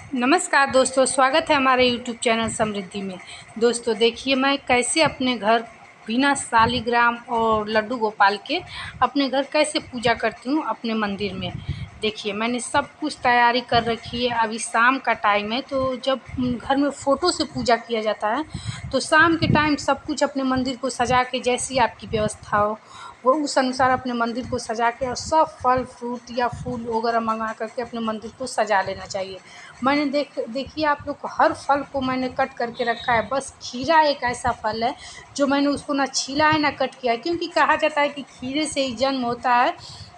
नमस्कार दोस्तों, स्वागत है हमारे YouTube चैनल समृद्धि में। दोस्तों देखिए, मैं कैसे अपने घर बिना शालिग्राम और लड्डू गोपाल के अपने घर कैसे पूजा करती हूँ अपने मंदिर में। देखिए, मैंने सब कुछ तैयारी कर रखी है। अभी शाम का टाइम है, तो जब घर में फ़ोटो से पूजा किया जाता है तो शाम के टाइम सब कुछ अपने मंदिर को सजा के, जैसी आपकी व्यवस्था हो वो उस अनुसार अपने मंदिर को सजा के, और सब फल फ्रूट या फूल वगैरह मंगा करके अपने मंदिर को सजा लेना चाहिए। मैंने देखिए, आप लोग को हर फल को मैंने कट करके रखा है। बस खीरा एक ऐसा फल है जो मैंने उसको ना छीला है ना कट किया है, क्योंकि कहा जाता है कि खीरे से ही जन्म होता है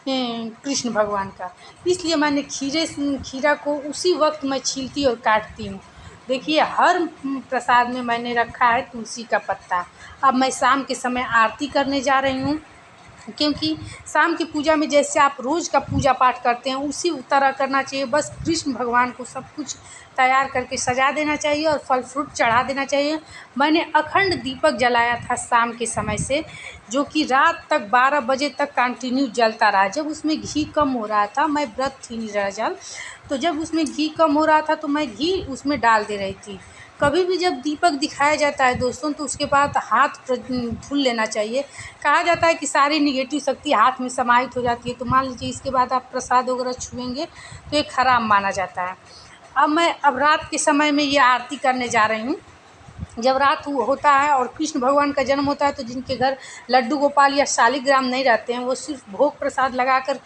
कृष्ण भगवान का। इसलिए मैंने खीरा को उसी वक्त मैं छीलती और काटती हूँ। देखिए, हर प्रसाद में मैंने रखा है तुलसी का पत्ता। अब मैं शाम के समय आरती करने जा रही हूँ, क्योंकि शाम की पूजा में जैसे आप रोज़ का पूजा पाठ करते हैं उसी तरह करना चाहिए। बस कृष्ण भगवान को सब कुछ तैयार करके सजा देना चाहिए और फल फ्रूट चढ़ा देना चाहिए। मैंने अखंड दीपक जलाया था शाम के समय से, जो कि रात तक 12 बजे तक कंटिन्यू जलता रहा। जब उसमें घी कम हो रहा था, मैं व्रत थी निर्जल, तो जब उसमें घी कम हो रहा था तो मैं घी उसमें डाल दे रही थी। कभी भी जब दीपक दिखाया जाता है दोस्तों, तो उसके बाद हाथ धुल लेना चाहिए। कहा जाता है कि सारी निगेटिव शक्ति हाथ में समाहित हो जाती है। तो मान लीजिए इसके बाद आप प्रसाद वगैरह छुएंगे तो ये खराब माना जाता है। अब रात के समय में ये आरती करने जा रही हूँ। जब रात होता है और कृष्ण भगवान का जन्म होता है, तो जिनके घर लड्डू गोपाल या शालिग्राम नहीं रहते हैं, वो सिर्फ भोग प्रसाद लगा कर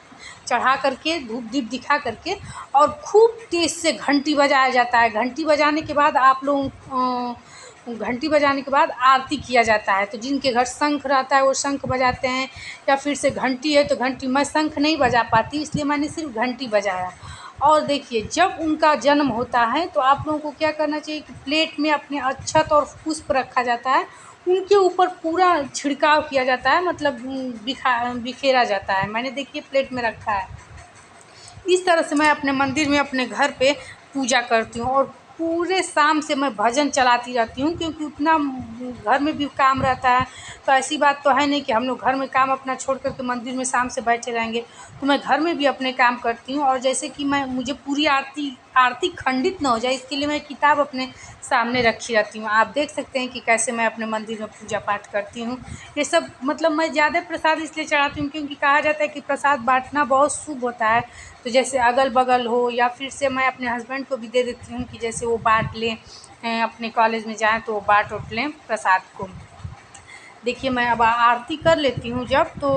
चढ़ा करके धूप दीप दिखा करके और खूब तेज से घंटी बजाया जाता है। घंटी बजाने के बाद आप लोग घंटी बजाने के बाद आरती किया जाता है। तो जिनके घर शंख रहता है वो शंख बजाते हैं, या फिर से घंटी है तो घंटी। मैं शंख नहीं बजा पाती, इसलिए मैंने सिर्फ घंटी बजाया। और देखिए, जब उनका जन्म होता है तो आप लोगों को क्या करना चाहिए कि प्लेट में अपने अक्षत और पुष्प रखा जाता है, उनके ऊपर पूरा छिड़काव किया जाता है, मतलब बिखेरा जाता है। मैंने देखिए प्लेट में रखा है। इस तरह से मैं अपने मंदिर में अपने घर पे पूजा करती हूँ। और पूरे शाम से मैं भजन चलाती रहती हूँ, क्योंकि उतना घर में भी काम रहता है। तो ऐसी बात तो है नहीं कि हम लोग घर में काम अपना छोड़ कर के मंदिर में शाम से बैठे रहेंगे। तो मैं घर में भी अपने काम करती हूँ। और जैसे कि मुझे पूरी आरती खंडित ना हो जाए, इसके लिए मैं किताब अपने सामने रखी रहती हूँ। आप देख सकते हैं कि कैसे मैं अपने मंदिर में पूजा पाठ करती हूँ। ये सब मतलब मैं ज़्यादा प्रसाद इसलिए चढ़ाती हूँ क्योंकि कहा जाता है कि प्रसाद बांटना बहुत शुभ होता है। तो जैसे अगल बगल हो, या फिर से मैं अपने हस्बैंड को भी दे देती हूँ कि जैसे वो बांट लें, अपने कॉलेज में जाएँ तो वो बांट उठ लें प्रसाद को। देखिए, मैं अब आरती कर लेती हूँ जब, तो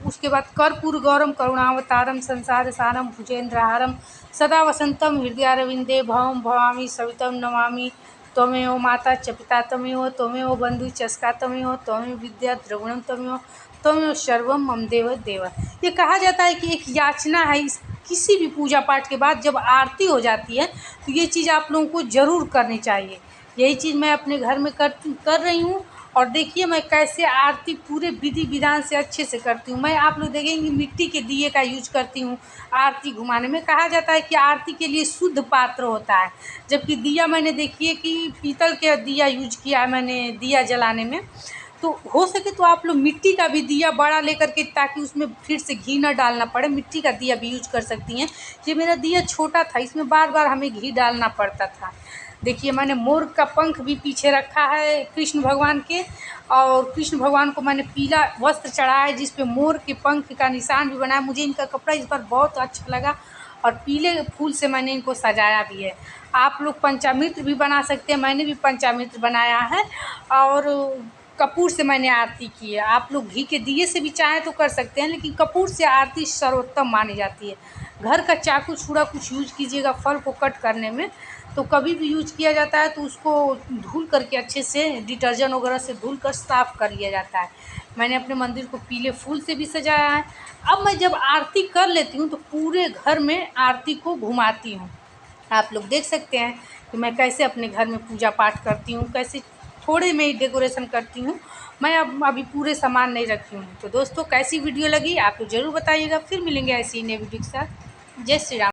उसके बाद कर्पूर गौरम करुणावतारम संसार सारम भुजेन्द्रहारम सदा वसंतम हृदयारविंदे भवम भवामी सवितम नमामि त्वमेव माता च पिता त्वमेव त्वमेव बंधु चस्का त्वमेव त्वमेव विद्या द्रविणम त्वमेव त्वमेव सर्वम मम देव देव। ये कहा जाता है कि एक याचना है किसी भी पूजा पाठ के बाद जब आरती हो जाती है, तो ये चीज़ आप लोगों को ज़रूर करनी चाहिए। यही चीज़ मैं अपने घर में कर रही हूँ। और देखिए, मैं कैसे आरती पूरे विधि विधान से अच्छे से करती हूँ। मैं, आप लोग देखेंगे, मिट्टी के दिए का यूज करती हूँ आरती घुमाने में। कहा जाता है कि आरती के लिए शुद्ध पात्र होता है, जबकि दिया मैंने देखिए कि पीतल के दिया यूज किया है मैंने दिया जलाने में। तो हो सके तो आप लोग मिट्टी का भी दिया बड़ा लेकर के, ताकि उसमें फिर से घी न डालना पड़े, मिट्टी का दिया भी यूज कर सकती हैं। ये मेरा दिया छोटा था, इसमें बार बार हमें घी डालना पड़ता था। देखिए, मैंने मोर का पंख भी पीछे रखा है कृष्ण भगवान के, और कृष्ण भगवान को मैंने पीला वस्त्र चढ़ाया है जिस पे मोर के पंख का निशान भी बनाया। मुझे इनका कपड़ा इस बार बहुत अच्छा लगा, और पीले फूल से मैंने इनको सजाया भी है। आप लोग पंचामृत भी बना सकते हैं, मैंने भी पंचामृत बनाया है। और कपूर से मैंने आरती की है। आप लोग घी के दिए से भी चाहें तो कर सकते हैं, लेकिन कपूर से आरती सर्वोत्तम मानी जाती है। घर का चाकू छुरा कुछ यूज कीजिएगा फल को कट करने में, तो कभी भी यूज किया जाता है तो उसको धुल करके अच्छे से डिटर्जेंट वगैरह से धुल कर साफ़ कर लिया जाता है। मैंने अपने मंदिर को पीले फूल से भी सजाया है। अब मैं जब आरती कर लेती हूँ तो पूरे घर में आरती को घुमाती हूँ। आप लोग देख सकते हैं कि मैं कैसे अपने घर में पूजा पाठ करती हूँ, कैसे थोड़े में ही डेकोरेशन करती हूँ। मैं अब अभी पूरे सामान नहीं रखी हूँ। तो दोस्तों, कैसी वीडियो लगी आप लोग ज़रूर बताइएगा। फिर मिलेंगे ऐसी ही नई वीडियो के साथ। जय श्री राम।